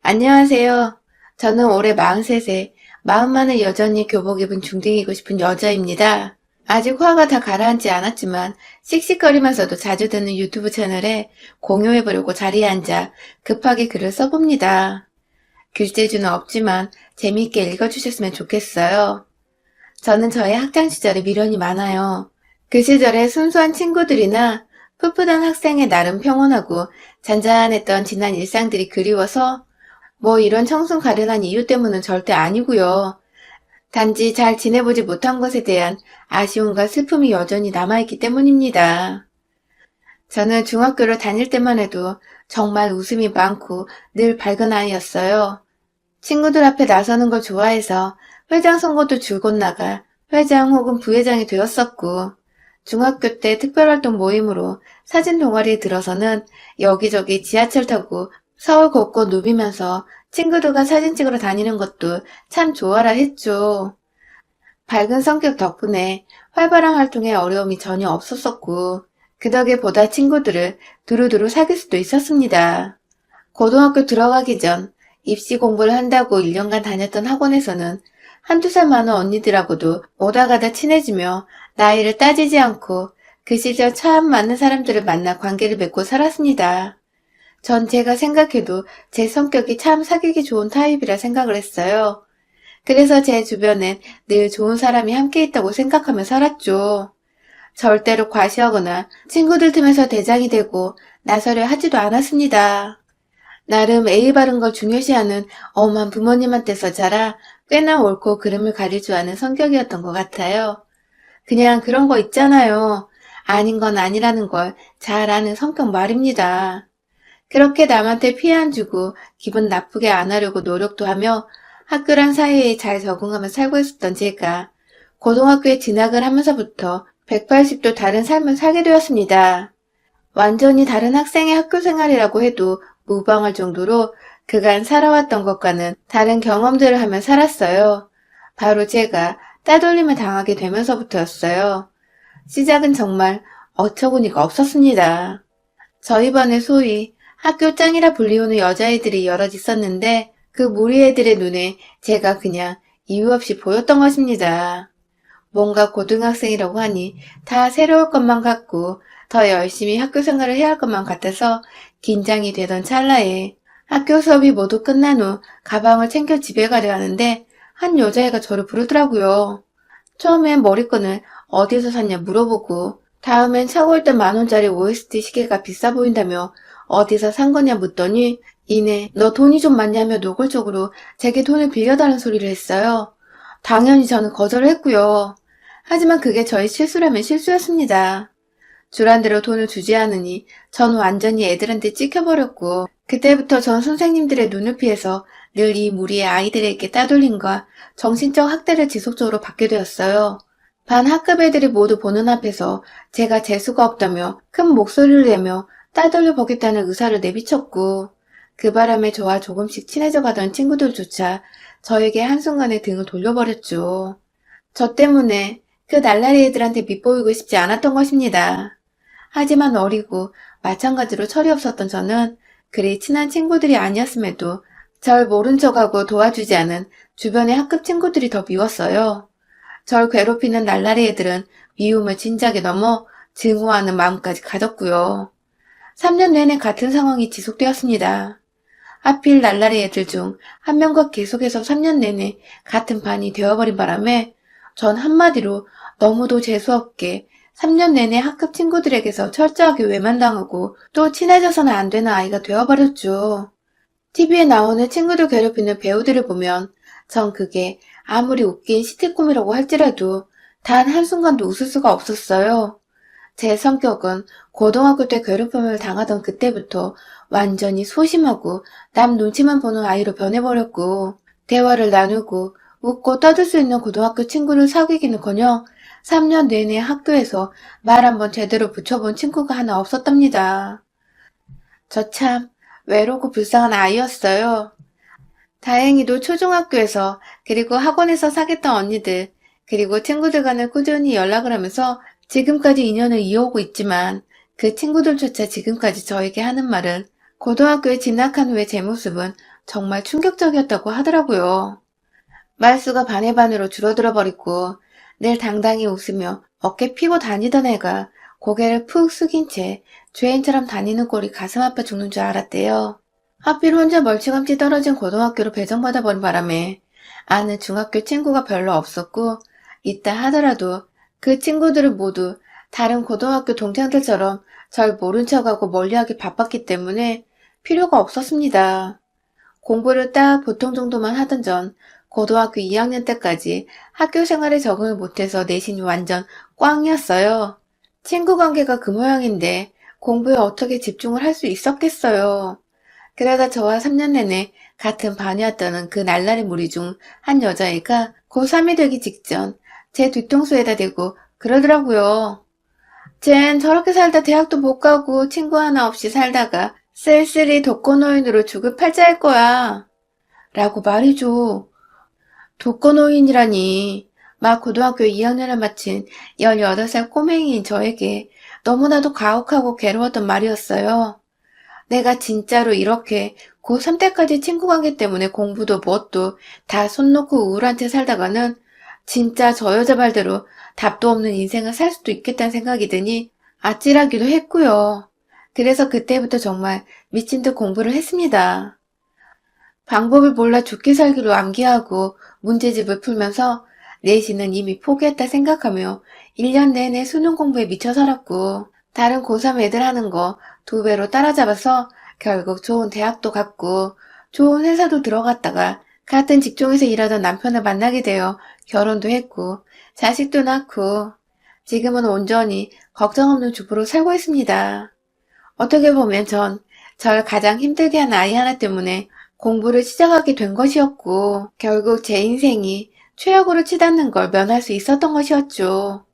안녕하세요. 저는 올해 43세, 마음만은 여전히 교복 입은 중딩이고 싶은 여자입니다. 아직 화가 다 가라앉지 않았지만 씩씩거리면서도 자주 듣는 유튜브 채널에 공유해보려고 자리에 앉아 급하게 글을 써봅니다. 글재주는 없지만 재미있게 읽어주셨으면 좋겠어요. 저는 저의 학창시절에 미련이 많아요. 그 시절에 순수한 친구들이나 풋풋한 학생의 나름 평온하고 잔잔했던 지난 일상들이 그리워서 뭐 이런 청순 가련한 이유 때문은 절대 아니고요. 단지 잘 지내보지 못한 것에 대한 아쉬움과 슬픔이 여전히 남아있기 때문입니다. 저는 중학교를 다닐 때만 해도 정말 웃음이 많고 늘 밝은 아이였어요. 친구들 앞에 나서는 걸 좋아해서 회장 선거도 줄곧 나가 회장 혹은 부회장이 되었었고, 중학교 때 특별활동 모임으로 사진 동아리에 들어서는 여기저기 지하철 타고 서울 곳곳 누비면서 친구들과 사진 찍으러 다니는 것도 참 좋아라 했죠. 밝은 성격 덕분에 활발한 활동에 어려움이 전혀 없었었고, 그 덕에 보다 친구들을 두루두루 사귈 수도 있었습니다. 고등학교 들어가기 전 입시 공부를 한다고 1년간 다녔던 학원에서는 한두 살 많은 언니들하고도 오다 가다 친해지며 나이를 따지지 않고 그 시절 참 많은 사람들을 만나 관계를 맺고 살았습니다. 전 제가 생각해도 제 성격이 참 사귀기 좋은 타입이라 생각을 했어요. 그래서 제 주변엔 늘 좋은 사람이 함께 있다고 생각하며 살았죠. 절대로 과시하거나 친구들 틈에서 대장이 되고 나서려 하지도 않았습니다. 나름 예의 바른 걸 중요시하는 엄한 부모님한테서 자라 꽤나 옳고 그름을 가릴 줄 아는 성격이었던 것 같아요. 그냥 그런 거 있잖아요. 아닌 건 아니라는 걸 잘 아는 성격 말입니다. 그렇게 남한테 피해 안 주고 기분 나쁘게 안 하려고 노력도 하며 학교랑 사회에 잘 적응하며 살고 있었던 제가 고등학교에 진학을 하면서부터 180도 다른 삶을 살게 되었습니다. 완전히 다른 학생의 학교 생활이라고 해도 무방할 정도로 그간 살아왔던 것과는 다른 경험들을 하며 살았어요. 바로 제가 따돌림을 당하게 되면서부터였어요. 시작은 정말 어처구니가 없었습니다. 저희 반에 소위 학교 짱이라 불리우는 여자애들이 여럿 있었는데 그 무리 애들의 눈에 제가 그냥 이유 없이 보였던 것입니다. 뭔가 고등학생이라고 하니 다 새로울 것만 같고 더 열심히 학교 생활을 해야 할 것만 같아서 긴장이 되던 찰나에 학교 수업이 모두 끝난 후 가방을 챙겨 집에 가려 하는데 한 여자애가 저를 부르더라고요. 처음엔 머리끈을 어디서 샀냐 물어보고 다음엔 차고 있던 10,000원짜리 OST 시계가 비싸 보인다며 어디서 산 거냐 묻더니 이내 너 돈이 좀 많냐며 노골적으로 제게 돈을 빌려달라는 소리를 했어요. 당연히 저는 거절을 했고요. 하지만 그게 저의 실수라면 실수였습니다. 주란 대로 돈을 주지 않으니 전 완전히 애들한테 찍혀버렸고 그때부터 전 선생님들의 눈을 피해서 늘 이 무리의 아이들에게 따돌림과 정신적 학대를 지속적으로 받게 되었어요. 반 학급 애들이 모두 보는 앞에서 제가 재수가 없다며 큰 목소리를 내며 따돌려 보겠다는 의사를 내비쳤고 그 바람에 저와 조금씩 친해져 가던 친구들조차 저에게 한순간에 등을 돌려버렸죠. 저 때문에 그 날라리 애들한테 밉보이고 싶지 않았던 것입니다. 하지만 어리고 마찬가지로 철이 없었던 저는 그리 친한 친구들이 아니었음에도 절 모른 척하고 도와주지 않은 주변의 학급 친구들이 더 미웠어요. 절 괴롭히는 날라리 애들은 미움을 진작에 넘어 증오하는 마음까지 가졌고요. 3년 내내 같은 상황이 지속되었습니다. 하필 날라리 애들 중 한 명과 계속해서 3년 내내 같은 반이 되어버린 바람에 전 한마디로 너무도 재수없게 3년 내내 학급 친구들에게서 철저하게 외면당하고 또 친해져서는 안 되는 아이가 되어버렸죠. TV에 나오는 친구들 괴롭히는 배우들을 보면 전 그게 아무리 웃긴 시트콤이라고 할지라도 단 한순간도 웃을 수가 없었어요. 제 성격은 고등학교 때 괴롭힘을 당하던 그때부터 완전히 소심하고 남 눈치만 보는 아이로 변해버렸고 대화를 나누고 웃고 떠들 수 있는 고등학교 친구를 사귀기는커녕 3년 내내 학교에서 말 한번 제대로 붙여본 친구가 하나 없었답니다. 저 참 외롭고 불쌍한 아이였어요. 다행히도 초중학교에서 그리고 학원에서 사귀었던 언니들 그리고 친구들과는 꾸준히 연락을 하면서 지금까지 인연을 이어오고 있지만 그 친구들조차 지금까지 저에게 하는 말은 고등학교에 진학한 후에 제 모습은 정말 충격적이었다고 하더라고요. 말수가 반의 반으로 줄어들어 버리고 늘 당당히 웃으며 어깨 피고 다니던 애가 고개를 푹 숙인 채 죄인처럼 다니는 꼴이 가슴 아파 죽는 줄 알았대요. 하필 혼자 멀찌감치 떨어진 고등학교로 배정받아 버린 바람에 아는 중학교 친구가 별로 없었고 있다 하더라도 그 친구들은 모두 다른 고등학교 동창들처럼 절 모른 척하고 멀리하기 바빴기 때문에 필요가 없었습니다. 공부를 딱 보통 정도만 하던 전 고등학교 2학년 때까지 학교 생활에 적응을 못해서 내신이 완전 꽝이었어요. 친구 관계가 그 모양인데 공부에 어떻게 집중을 할 수 있었겠어요. 그러다 저와 3년 내내 같은 반이었다는 그 날라리 무리 중 한 여자애가 고3이 되기 직전 제 뒤통수에다 대고 그러더라고요. 쟨 저렇게 살다 대학도 못 가고 친구 하나 없이 살다가 쓸쓸히 독거노인으로 죽을 팔자일 거야. 라고 말이죠. 독거노인이라니. 막 고등학교 2학년을 마친 18살 꼬맹이인 저에게 너무나도 가혹하고 괴로웠던 말이었어요. 내가 진짜로 이렇게 고3 때까지 친구 관계 때문에 공부도 뭣도 다 손 놓고 우울한 채 살다가는 진짜 저 여자 말대로 답도 없는 인생을 살 수도 있겠다는 생각이 드니 아찔하기도 했고요. 그래서 그때부터 정말 미친 듯 공부를 했습니다. 방법을 몰라 죽기 살기로 암기하고 문제집을 풀면서 내신은 이미 포기했다 생각하며 1년 내내 수능 공부에 미쳐 살았고 다른 고3 애들 하는 거 2배로 따라잡아서 결국 좋은 대학도 갔고 좋은 회사도 들어갔다가 같은 직종에서 일하던 남편을 만나게 되어 결혼도 했고 자식도 낳고 지금은 온전히 걱정 없는 주부로 살고 있습니다. 어떻게 보면 절 가장 힘들게 한 아이 하나 때문에 공부를 시작하게 된 것이었고 결국 제 인생이 최악으로 치닫는 걸 면할 수 있었던 것이었죠.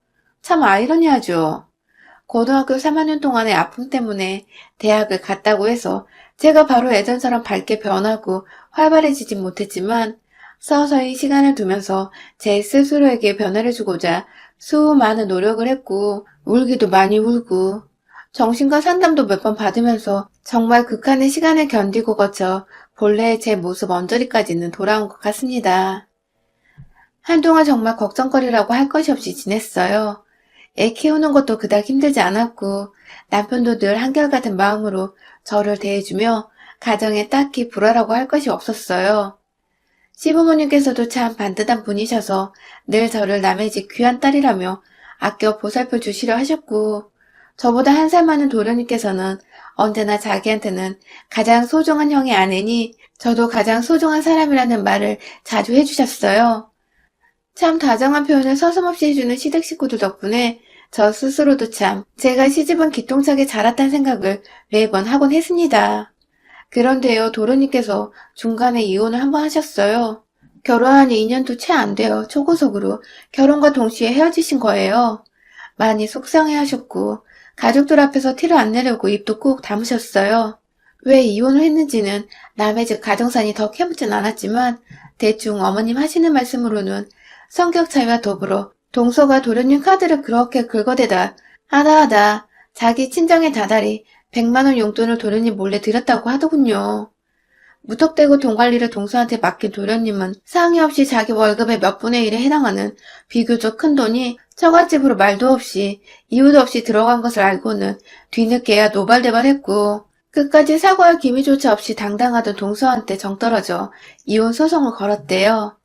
참 아이러니하죠. 고등학교 3학년 동안의 아픔 때문에 대학을 갔다고 해서 제가 바로 예전처럼 밝게 변하고 활발해지진 못했지만 서서히 시간을 두면서 제 스스로에게 변화를 주고자 수많은 노력을 했고 울기도 많이 울고 정신과 상담도 몇 번 받으면서 정말 극한의 시간을 견디고 거쳐 본래의 제 모습 언저리까지는 돌아온 것 같습니다. 한동안 정말 걱정거리라고 할 것이 없이 지냈어요. 애 키우는 것도 그닥 힘들지 않았고 남편도 늘 한결같은 마음으로 저를 대해주며 가정에 딱히 불화라고 할 것이 없었어요. 시부모님께서도 참 반듯한 분이셔서 늘 저를 남의 집 귀한 딸이라며 아껴 보살펴 주시려 하셨고 저보다 한 살 많은 도련님께서는 언제나 자기한테는 가장 소중한 형의 아내니 저도 가장 소중한 사람이라는 말을 자주 해주셨어요. 참 다정한 표현을 서슴없이 해주는 시댁 식구들 덕분에 저 스스로도 참 제가 시집은 기똥차게 자랐다는 생각을 매번 하곤 했습니다. 그런데요, 도련님께서 중간에 이혼을 한 번 하셨어요. 결혼한 지 2년도 채 안 돼요. 초고속으로 결혼과 동시에 헤어지신 거예요. 많이 속상해 하셨고 가족들 앞에서 티를 안 내려고 입도 꾹 다무셨어요. 왜 이혼을 했는지는 남의 집 가정산이 더 캐묻진 않았지만 대충 어머님 하시는 말씀으로는 성격 차이와 더불어 동서가 도련님 카드를 그렇게 긁어대다 하다 자기 친정의 다달이 100만 원 용돈을 도련님 몰래 드렸다고 하더군요. 무턱대고 돈 관리를 동서한테 맡긴 도련님은 상의 없이 자기 월급의 몇 분의 1에 해당하는 비교적 큰 돈이 처갓집으로 말도 없이 이유도 없이 들어간 것을 알고는 뒤늦게야 노발대발했고 끝까지 사과할 기미조차 없이 당당하던 동서한테 정떨어져 이혼 소송을 걸었대요.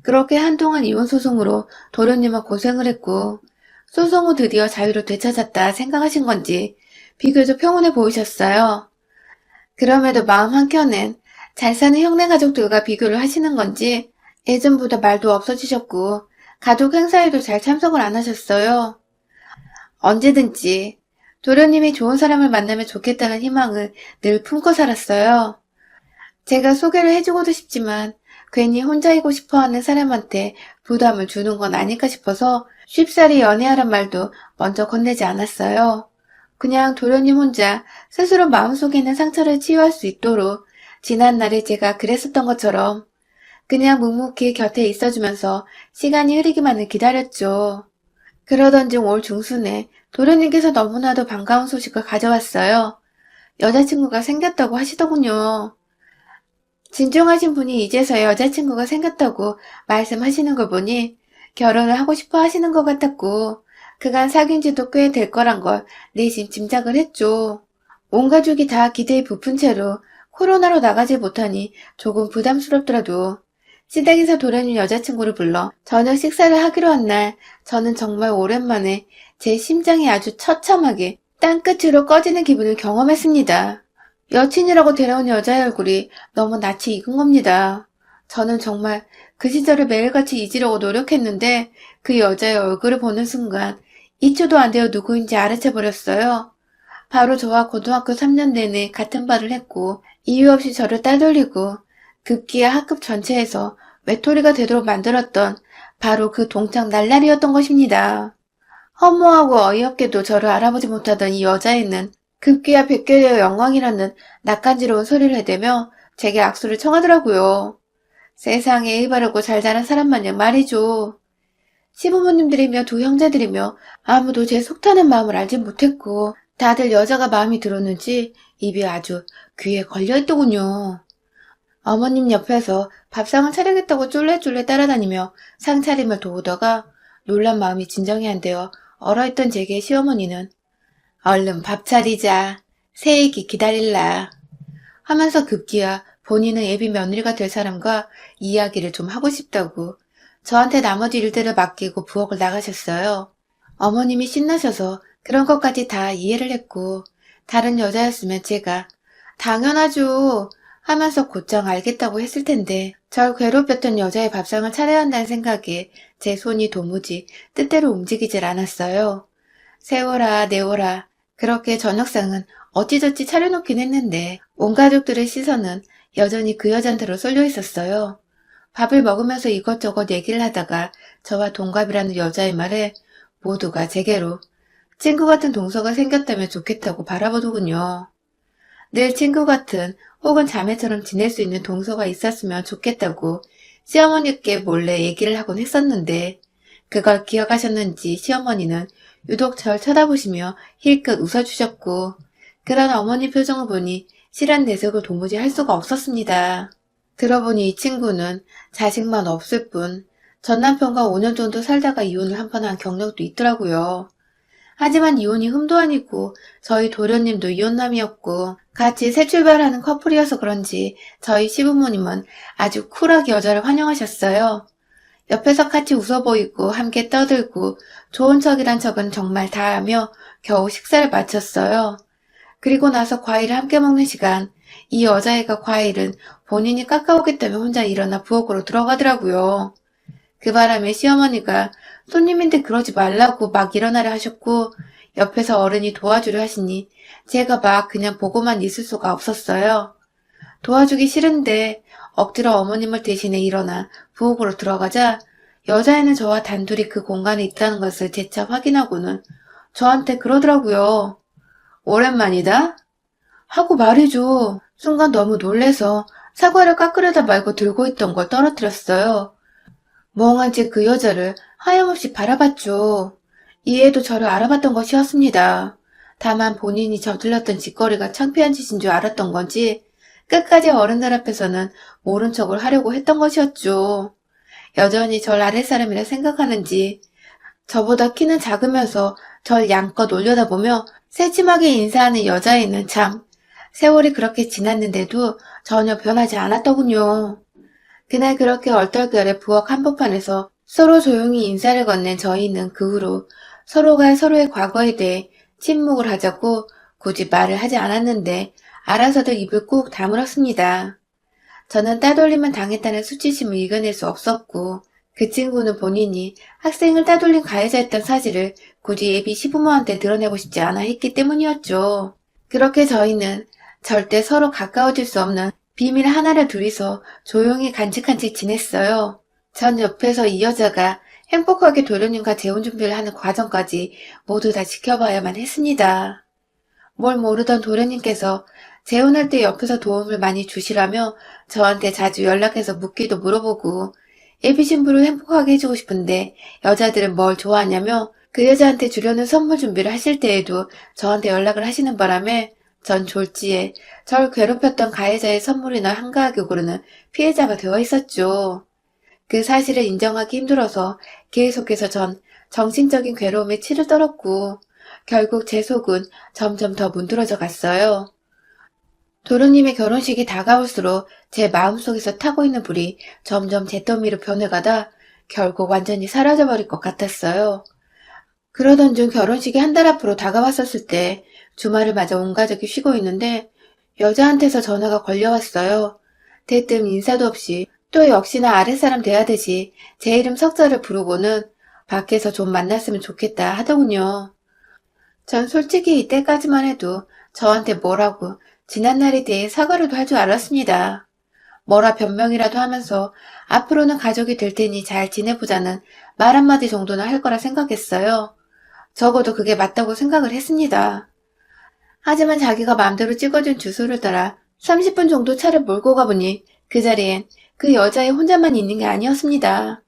그렇게 한동안 이혼 소송으로 도련님은 고생을 했고 소송 후 드디어 자유를 되찾았다 생각하신 건지 비교적 평온해 보이셨어요. 그럼에도 마음 한켠엔 잘 사는 형네 가족들과 비교를 하시는 건지 예전보다 말도 없어지셨고 가족 행사에도 잘 참석을 안 하셨어요. 언제든지 도련님이 좋은 사람을 만나면 좋겠다는 희망을 늘 품고 살았어요. 제가 소개를 해주고도 싶지만 괜히 혼자이고 싶어하는 사람한테 부담을 주는 건 아닐까 싶어서 쉽사리 연애하란 말도 먼저 건네지 않았어요. 그냥 도련님 혼자 스스로 마음속에 있는 상처를 치유할 수 있도록 지난날에 제가 그랬었던 것처럼 그냥 묵묵히 곁에 있어주면서 시간이 흐르기만을 기다렸죠. 그러던 중 올 중순에 도련님께서 너무나도 반가운 소식을 가져왔어요. 여자친구가 생겼다고 하시더군요. 진중하신 분이 이제서야 여자친구가 생겼다고 말씀하시는 걸 보니 결혼을 하고 싶어 하시는 것 같았고, 그간 사귄 지도 꽤 될 거란 걸 내심 짐작을 했죠. 온 가족이 다 기대에 부푼 채로 코로나로 나가지 못하니 조금 부담스럽더라도 시댁에서 도련님 여자친구를 불러 저녁 식사를 하기로 한 날, 저는 정말 오랜만에 제 심장이 아주 처참하게 땅끝으로 꺼지는 기분을 경험했습니다. 여친이라고 데려온 여자의 얼굴이 너무 낯이 익은 겁니다. 저는 정말 그 시절을 매일같이 잊으려고 노력했는데 그 여자의 얼굴을 보는 순간 2초도 안 되어 누구인지 알아채버렸어요. 바로 저와 고등학교 3년 내내 같은 반을 했고 이유 없이 저를 따돌리고 급기야 학급 전체에서 외톨이가 되도록 만들었던 바로 그 동창 날라리였던 것입니다. 허무하고 어이없게도 저를 알아보지 못하던 이 여자애는 급기야 뵙게 되어 영광이라는 낯간지러운 소리를 해대며 제게 악수를 청하더라고요. 세상에 일 바르고 잘 자란 사람 마냥 말이죠. 시부모님들이며 두 형제들이며 아무도 제 속타는 마음을 알지 못했고 다들 여자가 마음이 들었는지 입이 아주 귀에 걸려있더군요. 어머님 옆에서 밥상을 차리겠다고 쫄래쫄래 따라다니며 상차림을 도우다가 놀란 마음이 진정이 안 되어 얼어있던 제게 시어머니는 얼른 밥 차리자. 새애기 기다릴라. 하면서 급기야 본인은 예비 며느리가 될 사람과 이야기를 좀 하고 싶다고 저한테 나머지 일들을 맡기고 부엌을 나가셨어요. 어머님이 신나셔서 그런 것까지 다 이해를 했고 다른 여자였으면 제가 당연하죠 하면서 곧장 알겠다고 했을 텐데 절 괴롭혔던 여자의 밥상을 차려야 한다는 생각에 제 손이 도무지 뜻대로 움직이질 않았어요. 세워라 내워라 그렇게 저녁상은 어찌저찌 차려놓긴 했는데 온 가족들의 시선은 여전히 그 여잔테로 쏠려 있었어요. 밥을 먹으면서 이것저것 얘기를 하다가 저와 동갑이라는 여자의 말에 모두가 제게로 친구 같은 동서가 생겼다면 좋겠다고 바라보더군요. 늘 친구 같은 혹은 자매처럼 지낼 수 있는 동서가 있었으면 좋겠다고 시어머니께 몰래 얘기를 하곤 했었는데 그걸 기억하셨는지 시어머니는 유독 절 쳐다보시며 힐끗 웃어주셨고 그런 어머니 표정을 보니 실한 내색을 도무지 할 수가 없었습니다. 들어보니 이 친구는 자식만 없을 뿐 전 남편과 5년 정도 살다가 이혼을 한 번 한 경력도 있더라고요. 하지만 이혼이 흠도 아니고 저희 도련님도 이혼남이었고 같이 새 출발하는 커플이어서 그런지 저희 시부모님은 아주 쿨하게 여자를 환영하셨어요. 옆에서 같이 웃어 보이고 함께 떠들고 좋은 척이란 척은 정말 다 하며 겨우 식사를 마쳤어요. 그리고 나서 과일을 함께 먹는 시간, 이 여자애가 과일은 본인이 깎아오겠다며 혼자 일어나 부엌으로 들어가더라고요. 그 바람에 시어머니가 손님인데 그러지 말라고 막 일어나려 하셨고 옆에서 어른이 도와주려 하시니 제가 막 그냥 보고만 있을 수가 없었어요. 도와주기 싫은데 억지로 어머님을 대신해 일어나 부엌으로 들어가자 여자애는 저와 단둘이 그 공간에 있다는 것을 재차 확인하고는 저한테 그러더라고요. 오랜만이다? 하고 말이죠. 순간 너무 놀래서 사과를 깎으려다 말고 들고 있던 걸 떨어뜨렸어요. 멍한 채 그 여자를 하염없이 바라봤죠. 이해도 저를 알아봤던 것이었습니다. 다만 본인이 저질렀던 짓거리가 창피한 짓인 줄 알았던 건지 끝까지 어른들 앞에서는 모른 척을 하려고 했던 것이었죠. 여전히 절 아랫사람이라 생각하는지 저보다 키는 작으면서 절 양껏 올려다보며 새침하게 인사하는 여자애는 참 세월이 그렇게 지났는데도 전혀 변하지 않았더군요. 그날 그렇게 얼떨결에 부엌 한복판에서 서로 조용히 인사를 건넨 저희는 그 후로 서로가 서로의 과거에 대해 침묵을 하자고 굳이 말을 하지 않았는데 알아서들 입을 꾹 다물었습니다. 저는 따돌림을 당했다는 수치심을 이겨낼 수 없었고 그 친구는 본인이 학생을 따돌린 가해자였던 사실을 굳이 예비 시부모한테 드러내고 싶지 않아 했기 때문이었죠. 그렇게 저희는 절대 서로 가까워질 수 없는 비밀 하나를 둘이서 조용히 간직한 채 지냈어요. 전 옆에서 이 여자가 행복하게 도련님과 재혼 준비를 하는 과정까지 모두 다 지켜봐야만 했습니다. 뭘 모르던 도련님께서 재혼할 때 옆에서 도움을 많이 주시라며 저한테 자주 연락해서 묻기도 물어보고 예비 신부를 행복하게 해주고 싶은데 여자들은 뭘 좋아하냐며 그 여자한테 주려는 선물 준비를 하실 때에도 저한테 연락을 하시는 바람에 전 졸지에 절 괴롭혔던 가해자의 선물이나 한가하게 고르는 피해자가 되어 있었죠. 그 사실을 인정하기 힘들어서 계속해서 전 정신적인 괴로움에 치를 떨었고 결국 제 속은 점점 더 문드러져 갔어요. 도련님의 결혼식이 다가올수록 제 마음속에서 타고 있는 불이 점점 잿더미로 변해가다 결국 완전히 사라져버릴 것 같았어요. 그러던 중 결혼식이 한 달 앞으로 다가왔었을 때 주말을 맞아 온 가족이 쉬고 있는데 여자한테서 전화가 걸려왔어요. 대뜸 인사도 없이 또 역시나 아랫사람 대하듯이 제 이름 석자를 부르고는 밖에서 좀 만났으면 좋겠다 하더군요. 전 솔직히 이때까지만 해도 저한테 뭐라고 지난날에 대해 사과라도 할 줄 알았습니다. 뭐라 변명이라도 하면서 앞으로는 가족이 될 테니 잘 지내보자는 말 한마디 정도는 할 거라 생각했어요. 적어도 그게 맞다고 생각을 했습니다. 하지만 자기가 마음대로 찍어준 주소를 따라 30분 정도 차를 몰고 가보니 그 자리엔 그 여자애 혼자만 있는 게 아니었습니다.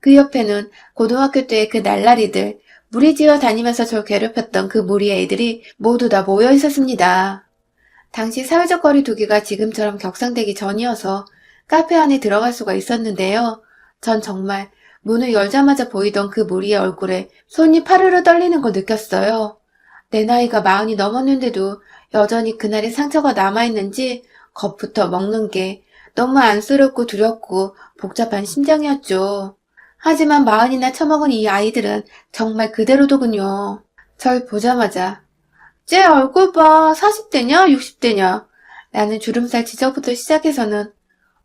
그 옆에는 고등학교 때의 그 날라리들, 무리지어 다니면서 절 괴롭혔던 그 무리의 애들이 모두 다 모여 있었습니다. 당시 사회적 거리 두기가 지금처럼 격상되기 전이어서 카페 안에 들어갈 수가 있었는데요. 전 정말 문을 열자마자 보이던 그 무리의 얼굴에 손이 파르르 떨리는 걸 느꼈어요. 내 나이가 40이 넘었는데도 여전히 그날의 상처가 남아있는지 겁부터 먹는 게 너무 안쓰럽고 두렵고 복잡한 심정이었죠. 하지만 40이나 처먹은 이 아이들은 정말 그대로더군요. 절 보자마자 쟤 얼굴 봐. 40대냐? 60대냐? 라는 주름살 지적부터 시작해서는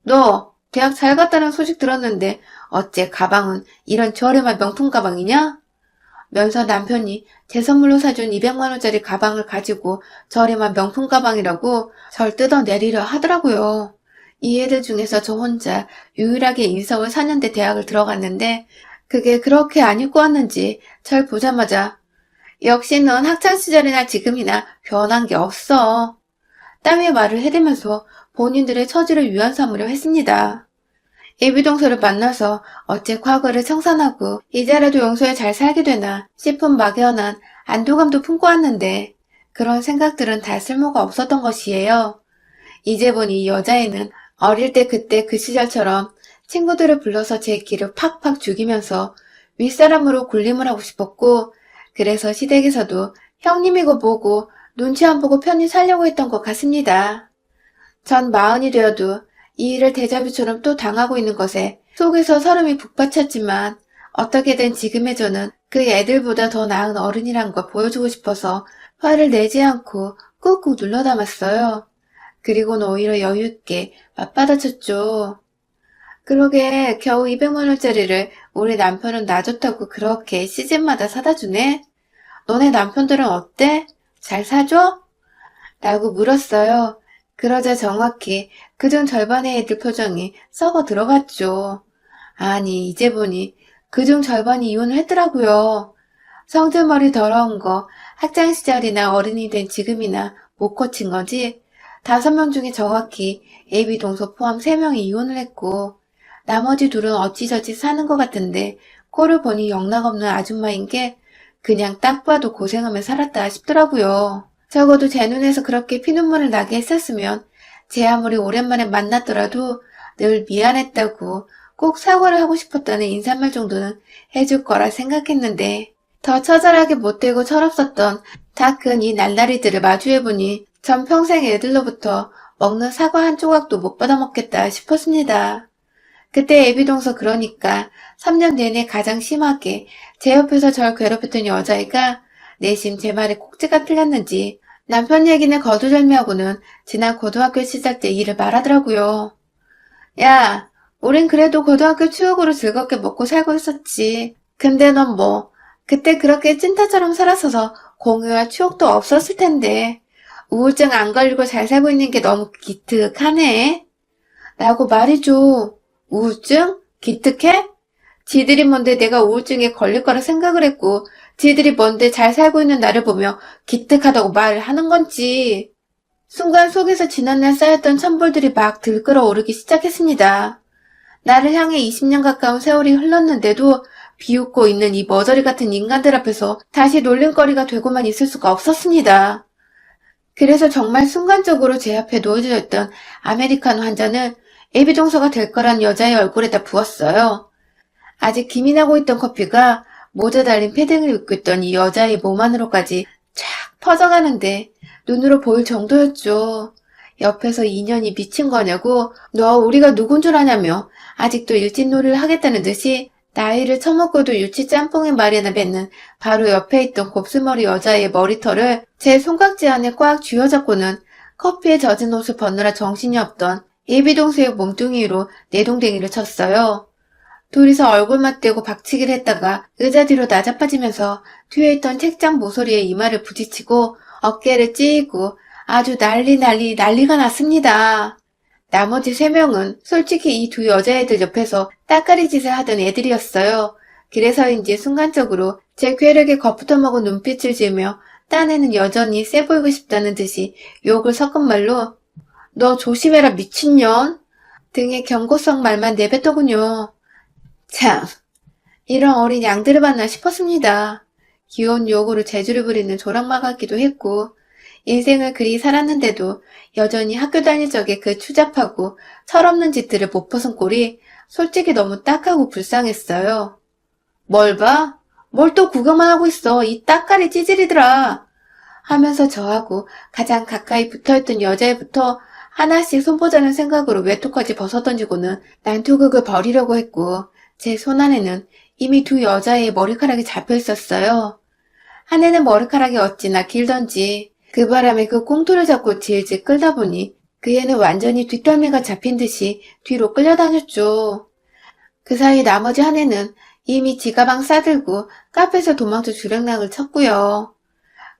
너 대학 잘 갔다는 소식 들었는데 어째 가방은 이런 저렴한 명품 가방이냐? 면서 남편이 제 선물로 사준 200만 원짜리 가방을 가지고 저렴한 명품 가방이라고 절 뜯어내리려 하더라고요. 이 애들 중에서 저 혼자 유일하게 인서울 4년대 대학을 들어갔는데 그게 그렇게 안 입고 왔는지 절 보자마자 역시 넌 학창시절이나 지금이나 변한 게 없어. 땀에 말을 해대면서 본인들의 처지를 유한 삼으려 했습니다. 예비동서를 만나서 어째 과거를 청산하고 이제라도 용서에 잘 살게 되나 싶은 막연한 안도감도 품고 왔는데 그런 생각들은 다 쓸모가 없었던 것이에요. 이제 보니 이 여자애는 어릴 때 그때 그 시절처럼 친구들을 불러서 제 기를 팍팍 죽이면서 윗사람으로 군림을 하고 싶었고 그래서 시댁에서도 형님이고 뭐고 눈치 안 보고 편히 살려고 했던 것 같습니다. 전 40이 되어도 이 일을 데자뷰처럼 또 당하고 있는 것에 속에서 설움이 북받쳤지만 어떻게든 지금의 저는 그 애들보다 더 나은 어른이란 걸 보여주고 싶어서 화를 내지 않고 꾹꾹 눌러 담았어요. 그리고는 오히려 여유있게 맞받아쳤죠. 그러게 겨우 200만 원짜리를 우리 남편은 나 좋다고 그렇게 시즌마다 사다 주네? 너네 남편들은 어때? 잘 사줘? 라고 물었어요. 그러자 정확히 그중 절반의 애들 표정이 썩어 들어갔죠. 아니 이제 보니 그중 절반이 이혼을 했더라고요. 성질머리 더러운 거 학창시절이나 어른이 된 지금이나 못 고친 거지. 5명 중에 정확히 애비 동서 포함 3명이 이혼을 했고 나머지 둘은 어찌저찌 사는 것 같은데 꼴을 보니 영락없는 아줌마인 게 그냥 딱 봐도 고생하며 살았다 싶더라고요. 적어도 제 눈에서 그렇게 피눈물을 나게 했었으면 제 아무리 오랜만에 만났더라도 늘 미안했다고 꼭 사과를 하고 싶었다는 인사말 정도는 해줄 거라 생각했는데 더 처절하게 못되고 철없었던 다 큰 이 날라리들을 마주해보니 전 평생 애들로부터 먹는 사과 한 조각도 못 받아먹겠다 싶었습니다. 그때 애비동서 그러니까 3년 내내 가장 심하게 제 옆에서 절 괴롭혔던 여자애가 내심 제 말에 꼭지가 틀렸는지 남편 얘기는 거두절미하고는 지난 고등학교 시절 때 일을 말하더라고요. 야, 우린 그래도 고등학교 추억으로 즐겁게 먹고 살고 있었지. 근데 넌 뭐, 그때 그렇게 찐따처럼 살았어서 공유할 추억도 없었을 텐데. 우울증 안 걸리고 잘 살고 있는 게 너무 기특하네. 라고 말해줘. 우울증? 기특해? 지들이 뭔데 내가 우울증에 걸릴 거라 생각을 했고 지들이 뭔데 잘 살고 있는 나를 보며 기특하다고 말을 하는 건지. 순간 속에서 지난날 쌓였던 천불들이 막 들끓어오르기 시작했습니다. 나를 향해 20년 가까운 세월이 흘렀는데도 비웃고 있는 이 머저리 같은 인간들 앞에서 다시 놀림거리가 되고만 있을 수가 없었습니다. 그래서 정말 순간적으로 제 앞에 놓여져 있던 아메리카노 한 잔을 애비동서가 될 거란 여자의 얼굴에다 부었어요. 아직 김이 나고 있던 커피가 모자 달린 패딩을 입고 있던 이 여자의 몸 안으로까지 쫙 퍼져가는데 눈으로 보일 정도였죠. 옆에서 인연이 미친 거냐고 너 우리가 누군 줄 아냐며 아직도 일진놀이를 하겠다는 듯이 나이를 처먹고도 유치 짬뽕의 말이나 뱉는 바로 옆에 있던 곱슬머리 여자의 머리털을 제 손깍지 안에 꽉 쥐어잡고는 커피에 젖은 옷을 벗느라 정신이 없던 예비동수의 몸뚱이로 내동댕이를 쳤어요. 둘이서 얼굴 맞대고 박치기를 했다가 의자 뒤로 나자빠지면서 뒤에 있던 책장 모서리에 이마를 부딪히고 어깨를 찌고 아주 난리가 났습니다. 나머지 3명은 솔직히 이 두 여자애들 옆에서 따까리 짓을 하던 애들이었어요. 그래서인지 순간적으로 제 괴력에 겁부터 먹은 눈빛을 지으며 딴에는 여전히 세 보이고 싶다는 듯이 욕을 섞은 말로 너 조심해라 미친년 등의 경고성 말만 내뱉더군요. 참, 이런 어린 양들을 만나 싶었습니다. 귀여운 요구를 재주를 부리는 조랑말 같기도 했고 인생을 그리 살았는데도 여전히 학교 다닐 적에 그 추잡하고 철없는 짓들을 못 벗은 꼴이 솔직히 너무 딱하고 불쌍했어요. 뭘 봐? 뭘 또 구경만 하고 있어. 이 따까리 찌질이들아. 하면서 저하고 가장 가까이 붙어있던 여자애부터 하나씩 손보자는 생각으로 외투까지 벗어던지고는 난투극을 벌이려고 했고 제 손안에는 이미 두 여자애의 머리카락이 잡혀 있었어요. 한 애는 머리카락이 어찌나 길던지 그 바람에 그 꽁토를 잡고 질질 끌다 보니 그 애는 완전히 뒷덜미가 잡힌 듯이 뒤로 끌려다녔죠. 그 사이 나머지 한 애는 이미 지가방 싸들고 카페에서 도망쳐 주랭랑을 쳤고요.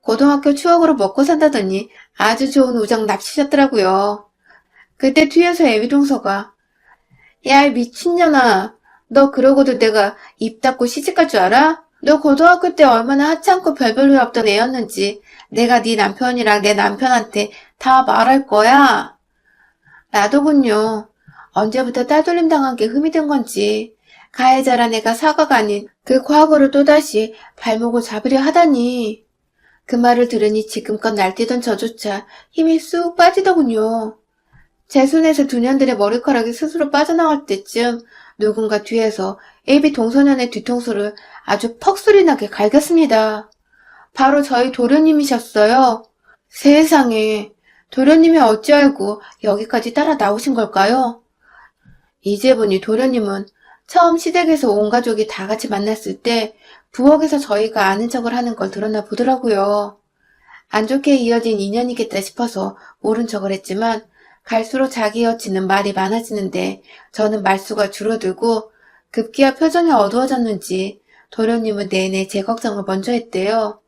고등학교 추억으로 먹고 산다더니 아주 좋은 우정 납치셨더라고요. 그때 뒤에서 애비동서가 야, 이 미친년아. 너 그러고도 내가 입 닫고 시집갈 줄 알아? 너 고등학교 때 얼마나 하찮고 별볼일 없던 애였는지 내가 네 남편이랑 내 남편한테 다 말할 거야. 나도군요. 언제부터 따돌림 당한 게 흠이 든 건지 가해자란 애가 사과가 아닌 그 과거를 또다시 발목을 잡으려 하다니. 그 말을 들으니 지금껏 날뛰던 저조차 힘이 쑥 빠지더군요. 제 손에서 두 년들의 머리카락이 스스로 빠져나갈 때쯤 누군가 뒤에서 애비 동소년의 뒤통수를 아주 퍽소리나게 갈겼습니다. 바로 저희 도련님이셨어요. 세상에, 도련님이 어찌 알고 여기까지 따라 나오신 걸까요? 이제 보니 도련님은 처음 시댁에서 온 가족이 다 같이 만났을 때 부엌에서 저희가 아는 척을 하는 걸 들었나 보더라고요. 안 좋게 이어진 인연이겠다 싶어서 모른 척을 했지만 갈수록 자기 여친은 말이 많아지는데 저는 말수가 줄어들고 급기야 표정이 어두워졌는지 도련님은 내내 제 걱정을 먼저 했대요.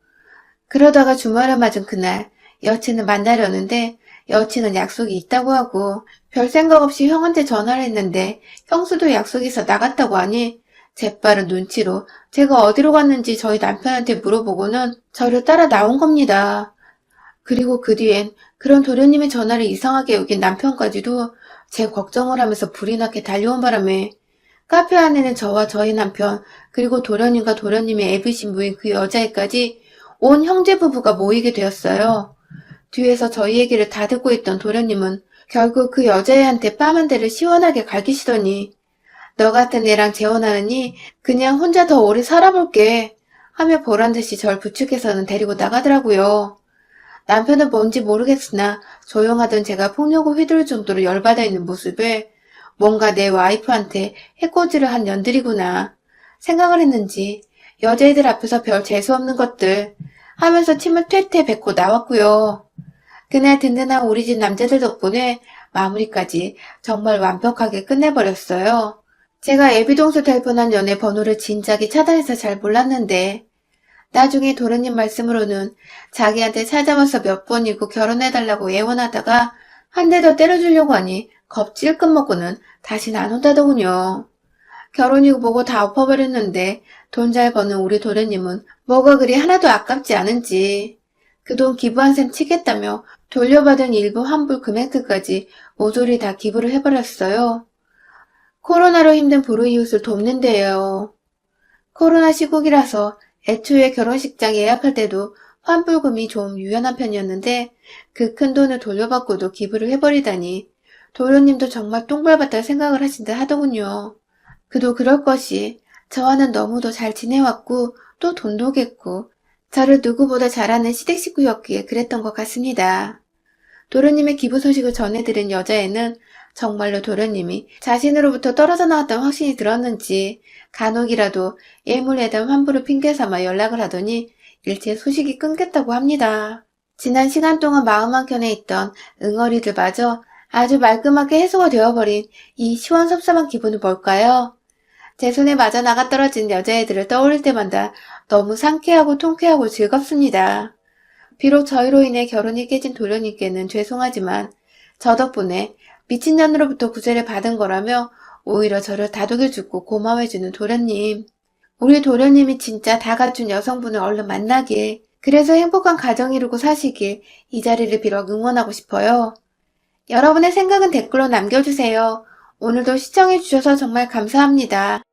그러다가 주말을 맞은 그날 여친을 만나려는데 여친은 약속이 있다고 하고 별 생각 없이 형한테 전화를 했는데 형수도 약속이 있어 나갔다고 하니 재빠른 눈치로 제가 어디로 갔는지 저희 남편한테 물어보고는 저를 따라 나온 겁니다. 그리고 그 뒤엔 그런 도련님의 전화를 이상하게 여긴 남편까지도 제 걱정을 하면서 불이 나게 달려온 바람에 카페 안에는 저와 저희 남편 그리고 도련님과 도련님의 애비 신부인 그 여자애까지 온 형제 부부가 모이게 되었어요. 뒤에서 저희 얘기를 다 듣고 있던 도련님은 결국 그 여자애한테 뺨 한 대를 시원하게 갈기시더니 너 같은 애랑 재혼하느니 그냥 혼자 더 오래 살아볼게 하며 보란듯이 절 부축해서는 데리고 나가더라고요. 남편은 뭔지 모르겠으나 조용하던 제가 폭력을 휘두를 정도로 열받아 있는 모습에 뭔가 내 와이프한테 해코지를 한 년들이구나 생각을 했는지 여자애들 앞에서 별 재수없는 것들 하면서 침을 퇴퇴 뱉고 나왔고요. 그날 든든한 우리 집 남자들 덕분에 마무리까지 정말 완벽하게 끝내버렸어요. 제가 애비동수 될 뻔한 연애 번호를 진작에 차단해서 잘 몰랐는데 나중에 도련님 말씀으로는 자기한테 찾아와서 몇 번이고 결혼해달라고 애원하다가 한 대 더 때려주려고 하니 겁질끔 먹고는 다시는 안 온다더군요. 결혼이고 뭐고 다 엎어버렸는데 돈 잘 버는 우리 도련님은 뭐가 그리 하나도 아깝지 않은지 그 돈 기부한 셈 치겠다며 돌려받은 일부 환불 금액들까지 모조리 다 기부를 해버렸어요. 코로나로 힘든 불우이웃을 돕는데요. 코로나 시국이라서 애초에 결혼식장 예약할 때도 환불금이 좀 유연한 편이었는데 그 큰 돈을 돌려받고도 기부를 해버리다니 도련님도 정말 똥밟았다 생각을 하신다 하더군요. 그도 그럴 것이 저와는 너무도 잘 지내왔고 또 돈도 겠고 저를 누구보다 잘 아는 시댁 식구였기에 그랬던 것 같습니다. 도련님의 기부 소식을 전해들은 여자애는 정말로 도련님이 자신으로부터 떨어져 나왔다는 확신이 들었는지 간혹이라도 예물예단 환불을 핑계삼아 연락을 하더니 일체 소식이 끊겼다고 합니다. 지난 시간 동안 마음 한켠에 있던 응어리들마저 아주 말끔하게 해소가 되어버린 이 시원섭섭한 기분은 뭘까요? 제 손에 맞아 나가 떨어진 여자애들을 떠올릴 때마다 너무 상쾌하고 통쾌하고 즐겁습니다. 비록 저희로 인해 결혼이 깨진 도련님께는 죄송하지만 저 덕분에 미친년으로부터 구제를 받은 거라며 오히려 저를 다독여주고 고마워해주는 도련님. 우리 도련님이 진짜 다 갖춘 여성분을 얼른 만나길, 그래서 행복한 가정 이루고 사시길 이 자리를 빌어 응원하고 싶어요. 여러분의 생각은 댓글로 남겨주세요. 오늘도 시청해주셔서 정말 감사합니다.